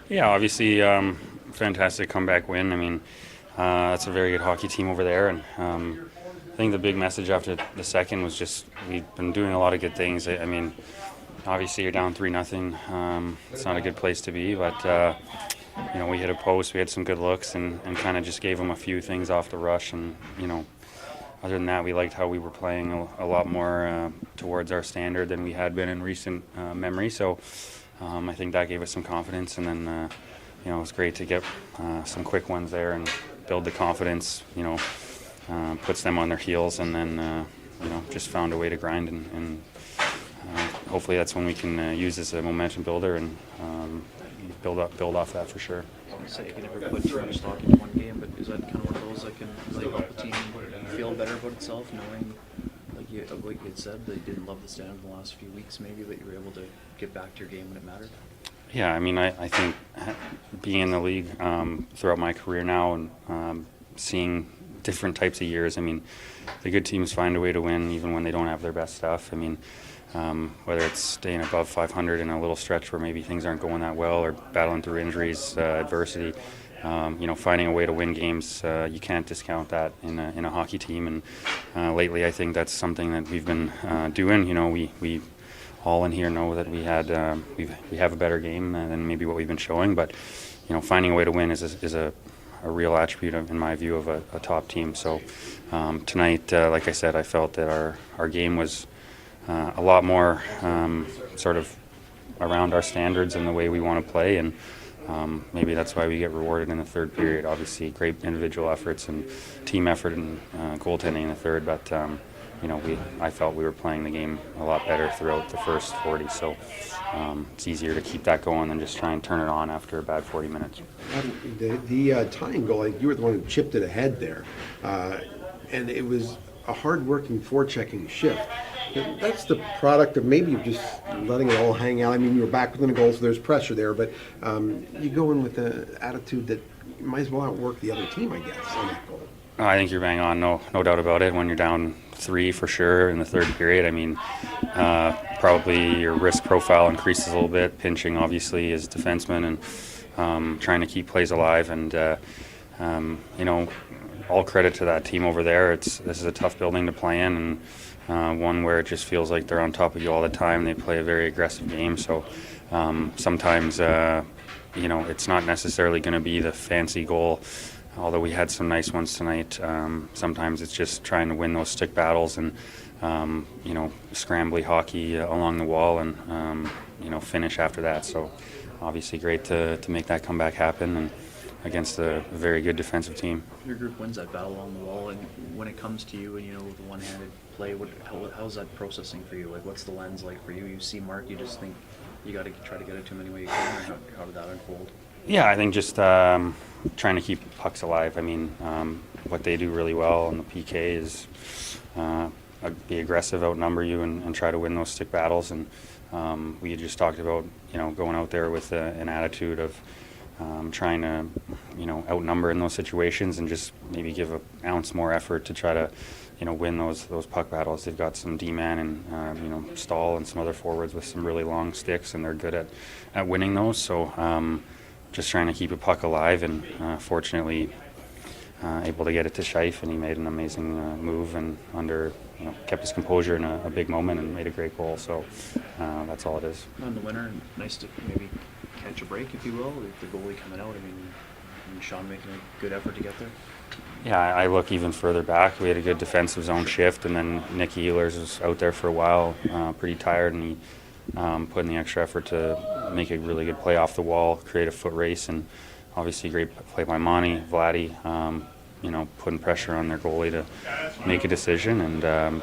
Yeah, obviously, fantastic comeback win. I mean, that's a very good hockey team over there, and I think the big message after the second was just we've been doing a lot of good things. I mean, obviously you're down 3-0. It's not a good place to be, but we hit a post, we had some good looks, and kind of just gave them a few things off the rush, and other than that, we liked how we were playing a lot more towards our standard than we had been in recent memory. So I think that gave us some confidence, and then it was great to get some quick ones there and build the confidence. Puts them on their heels, and then just found a way to grind, and hopefully that's when we can use as a momentum builder and build off that for sure. I was gonna say, you never put too much stock into one game, but is that kind of one of those that can help the team feel better about itself, knowing, like you had said, they didn't love the stand in the last few weeks maybe, but you were able to get back to your game when it mattered? Yeah, I mean, I think being in the league throughout my career now and seeing different types of years, I mean, the good teams find a way to win even when they don't have their best stuff. I mean, whether it's staying above 500 in a little stretch where maybe things aren't going that well, or battling through injuries, adversity, finding a way to win games, you can't discount that in a hockey team. And lately, I think that's something that we've been doing. We all in here know that we have a better game than maybe what we've been showing, but finding a way to win is a real attribute, in my view, of a top team. So tonight, like I said, I felt that our game was a lot more sort of around our standards and the way we want to play, and maybe that's why we get rewarded in the third period. Obviously, great individual efforts and team effort and goaltending in the third, but I felt we were playing the game a lot better throughout the first 40, so it's easier to keep that going than just try and turn it on after a bad 40 minutes. The tying goal, you were the one who chipped it ahead there, and it was a hard-working forechecking shift. That's the product of maybe just letting it all hang out. I mean, you were back within a goal, so there's pressure there, but you go in with the attitude that you might as well outwork the other team, I guess, on that goal. I think you're bang on, no doubt about it. When you're down 3 for sure in the third period, I mean, probably your risk profile increases a little bit. Pinching, obviously, as defensemen, and trying to keep plays alive. And all credit to that team over there. This is a tough building to play in, and one where it just feels like they're on top of you all the time. They play a very aggressive game, so sometimes it's not necessarily going to be the fancy goal. Although we had some nice ones tonight, sometimes it's just trying to win those stick battles and scrambly hockey along the wall, and finish after that. So obviously great to make that comeback happen, and against a very good defensive team. Your group wins that battle along the wall, and when it comes to you and the one-handed play, how's that processing for you? Like, what's the lens like for you? You see Mark, you just think you got to try to get it to him any way you can, or how did that unfold? Yeah, I think just trying to keep pucks alive. I mean, what they do really well on the PK is be aggressive, outnumber you, and try to win those stick battles. And we had just talked about going out there with an attitude of trying to outnumber in those situations, and just maybe give an ounce more effort to try to win those puck battles. They've got some D-man and Stahl and some other forwards with some really long sticks, and they're good at winning those. So just trying to keep a puck alive, and fortunately able to get it to Scheif, and he made an amazing move and kept his composure in a big moment and made a great goal. So that's all it is. In the winter, nice to maybe catch a break, if you will, with the goalie coming out. I mean, Sean making a good effort to get there. Yeah, I look even further back. We had a good defensive zone shift, and then Nick Ehlers was out there for a while, pretty tired, and he put in the extra effort to make a really good play off the wall, create a foot race, and obviously great play by Monty, Vladdy, putting pressure on their goalie to make a decision. And,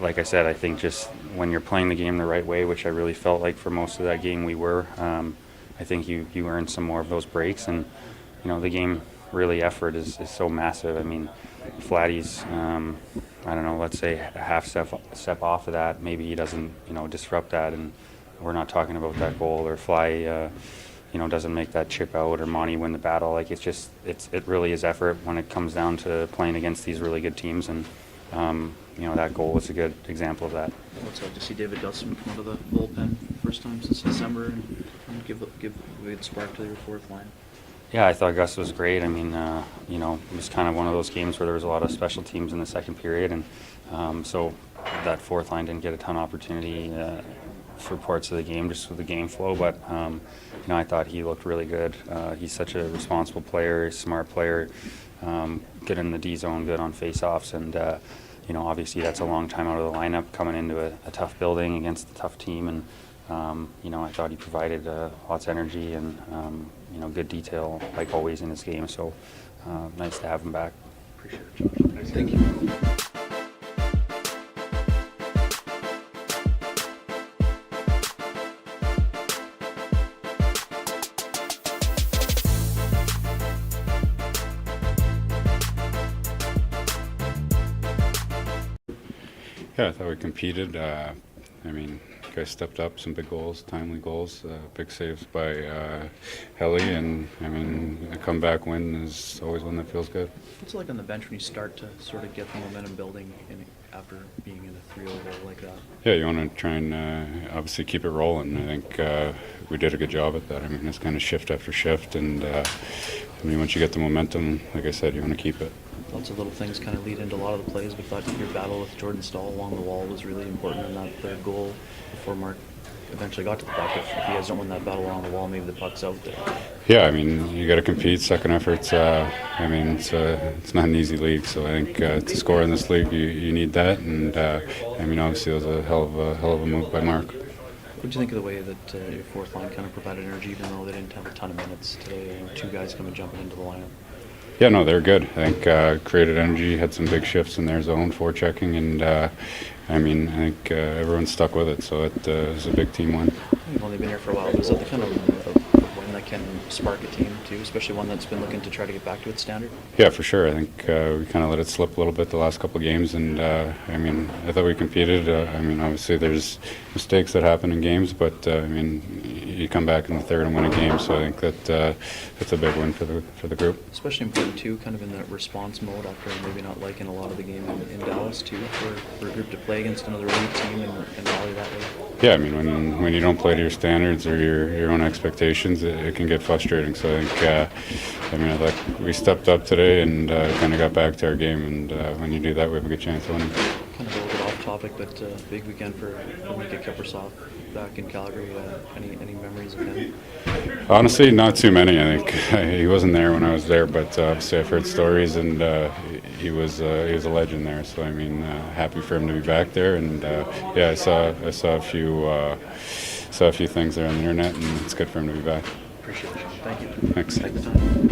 like I said, I think just when you're playing the game the right way, which I really felt like for most of that game we were, I think you earn some more of those breaks. And, the game really effort is so massive. I mean, Vladdy's, I don't know, let's say a half step off of that, maybe he doesn't, disrupt that, and we're not talking about that goal, or Fly, doesn't make that chip out, or Monty win the battle. Like, it really is effort when it comes down to playing against these really good teams, and that goal was a good example of that. What's it like to see David Dustin come out of the bullpen first time since December? And give a good spark to your fourth line. Yeah, I thought Gus was great. I mean, you know, it was kind of one of those games where there was a lot of special teams in the second period, and so that fourth line didn't get a ton of opportunity for parts of the game, just with the game flow. But you know, I thought he looked really good. He's such a responsible player, smart player, good in the D zone, good on face-offs, and you know, obviously that's a long time out of the lineup coming into a tough building against a tough team, and you know, I thought he provided lots of energy and you know, good detail like always in his game. So nice to have him back. Appreciate it, Josh. Thank you. Yeah, I thought we competed. I mean, guys stepped up, some big goals, timely goals, big saves by Helly, and I mean, a comeback win is always one that feels good. What's it like on the bench when you start to sort of get the momentum building after being in a 3-0 goal like that? Yeah, you want to try and obviously keep it rolling. I think we did a good job at that. I mean, it's kind of shift after shift, and I mean, once you get the momentum, like I said, you want to keep it. Lots of little things kind of lead into a lot of the plays, but thought your battle with Jordan Stahl along the wall was really important in that third goal before Mark eventually got to the puck. If you guys don't win that battle along the wall, maybe the puck's out there. Yeah, I mean, you got to compete. Second efforts. I mean, it's not an easy league, so I think to score in this league, you need that. And I mean, obviously, it was a hell of a move by Mark. What did you think of the way that your fourth line kind of provided energy, even though they didn't have a ton of minutes today? Two guys coming jumping into the lineup. Yeah, no, they're good. I think created energy, had some big shifts in their zone, forechecking, and I mean, I think everyone stuck with it, so it was a big team win. You've only been here for a while, but is that the kind of win that can spark a team too, especially one that's been looking to try to get back to its standard? Yeah, for sure. I think we kind of let it slip a little bit the last couple of games, and I mean, I thought we competed. I mean, obviously there's mistakes that happen in games, but I mean, you come back in the third and win a game, so I think that that's a big win for the group. Especially important too, kind of in the response mode after maybe not liking a lot of the game in Dallas too, for a group to play against another elite team and rally that way. Yeah, I mean, when you don't play to your standards or your own expectations, it can get frustrating. So I think, I mean, I thought we stepped up today and kind of got back to our game. And when you do that, we have a good chance of winning. Kind of a little bit off topic, but big weekend for Mika Kiprusoff back in Calgary. Any memories of him? Honestly, not too many. I think he wasn't there when I was there, but obviously I've heard stories, and he was a legend there. So I mean, happy for him to be back there. And yeah, I saw a few things there on the internet, and it's good for him to be back. Appreciate it, Sean. Thank you. Thanks. Take the time.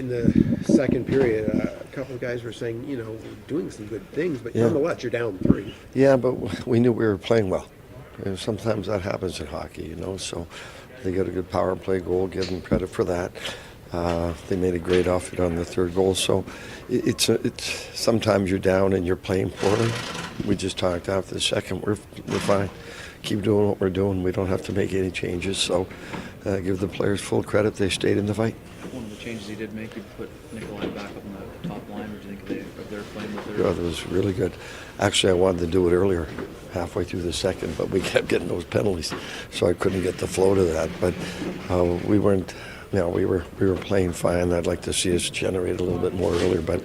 in the second period, a couple of guys were saying, you know, we're doing some good things, but Yeah. nonetheless, you're down 3. Yeah, but we knew we were playing well. And sometimes that happens in hockey, you know. So they got a good power play goal. Give them credit for that. They made a great effort on the third goal. So it's sometimes you're down and you're playing poorly. We just talked after the second. We're fine. Keep doing what we're doing. We don't have to make any changes. So give the players full credit. They stayed in the fight. One of the changes he did make, you put Nikolai back up on the top line. What do you think of their playing with their? Yeah, that was really good. Actually, I wanted to do it earlier, halfway through the second, but we kept getting those penalties, so I couldn't get the flow to that. But we weren't. You know, we were playing fine. I'd like to see us generate a little bit more earlier, but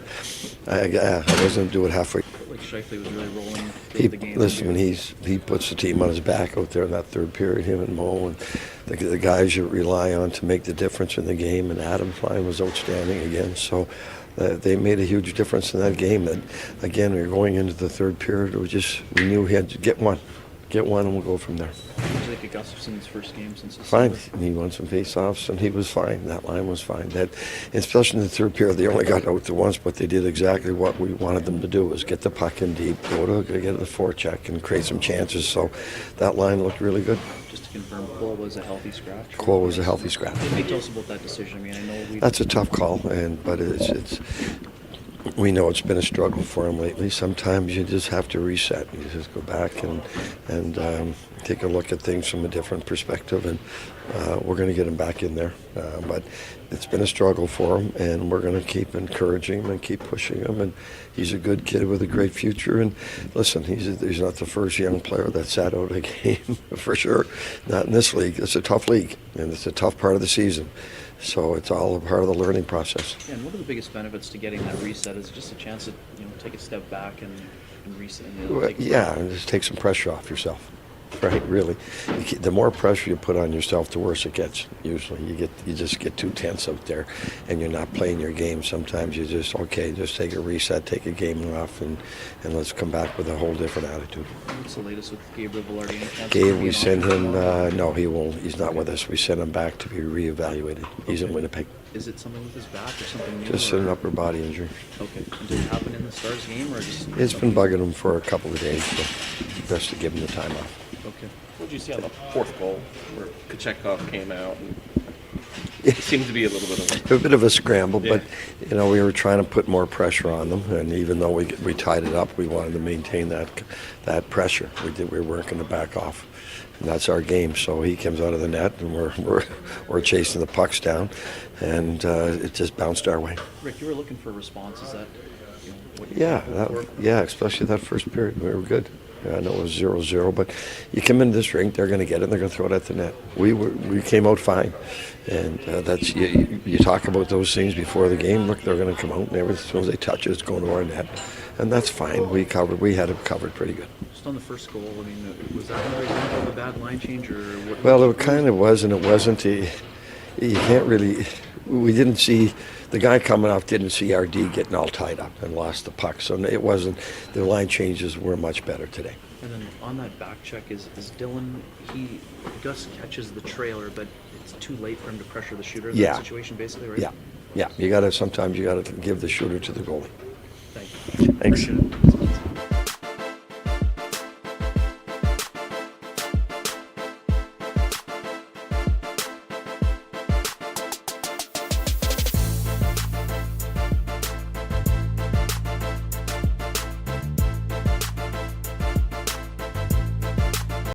I wasn't do it halfway. Like Scheifele was really rolling through the game. Listen, when he puts the team on his back out there in that third period, him and Mo and the guys you rely on to make the difference in the game, and Adam's line was outstanding again. So they made a huge difference in that game. And again, we were going into the third period. We knew we had to get one, and we'll go from there. What do you think of Gustafson's first game since his Fine. And he won some face-offs, and he was fine. That line was fine. Especially in the third period, they only got out to once, but they did exactly what we wanted them to do: was get the puck in deep, get the forecheck, and create some chances. So that line looked really good. Just to confirm, Cole was a healthy scratch. Cole was a healthy scratch. Tell us about that decision. I mean, I know we. That's a tough call, but it's. We know it's been a struggle for him lately. Sometimes you just have to reset. You just go back and take a look at things from a different perspective, and we're going to get him back in there. But it's been a struggle for him, and we're going to keep encouraging him and keep pushing him. And he's a good kid with a great future. And listen, he's not the first young player that sat out a game for sure. Not in this league. It's a tough league, and it's a tough part of the season. So it's all a part of the learning process. Yeah, and what are the biggest benefits to getting that reset? Is it just a chance to take a step back and reset? And and just take some pressure off yourself. Right, really. The more pressure you put on yourself, the worse it gets. Usually, you just get too tense out there, and you're not playing your game. Sometimes you just take a reset, take a game off, and let's come back with a whole different attitude. What's the latest with Gabriel Velarde? Gabe, we sent him. No, he won't. He's not with us. We sent him back to be reevaluated. He's in Winnipeg. Is it something with his back or something new? Just an upper body injury. Okay. And did it happen in the Stars game or just? It's been bugging him for a couple of days, so best to give him the time off. Okay. What did you see on the fourth goal where Kochetkov came out? And it seemed to be a bit of A scramble, but we were trying to put more pressure on them, and even though we tied it up, we wanted to maintain that pressure. We were working to back off, and that's our game. So he comes out of the net, and we're chasing the pucks down, and it just bounced our way. Rick, you were looking for responses that. Especially that first period, we were good. I know it was 0-0, but you come into this rink, they're going to get it, and they're going to throw it at the net. We came out fine, and that's you talk about those things before the game. Look, they're going to come out, and as soon as they touch it, it's going to our net, and that's fine. We had it covered pretty good. Just on the first goal, I mean, was that another example of a bad line change, or what? Well, it kind of was, and it wasn't. You can't really. We didn't see. The guy coming off didn't see RD getting all tied up and lost the puck, so it wasn't. The line changes were much better today. And then on that back check, is Dylan? Gus catches the trailer, but it's too late for him to pressure the shooter in that situation, basically, right? Yeah. Sometimes you gotta give the shooter to the goalie. Thank you. Thanks. Appreciate it.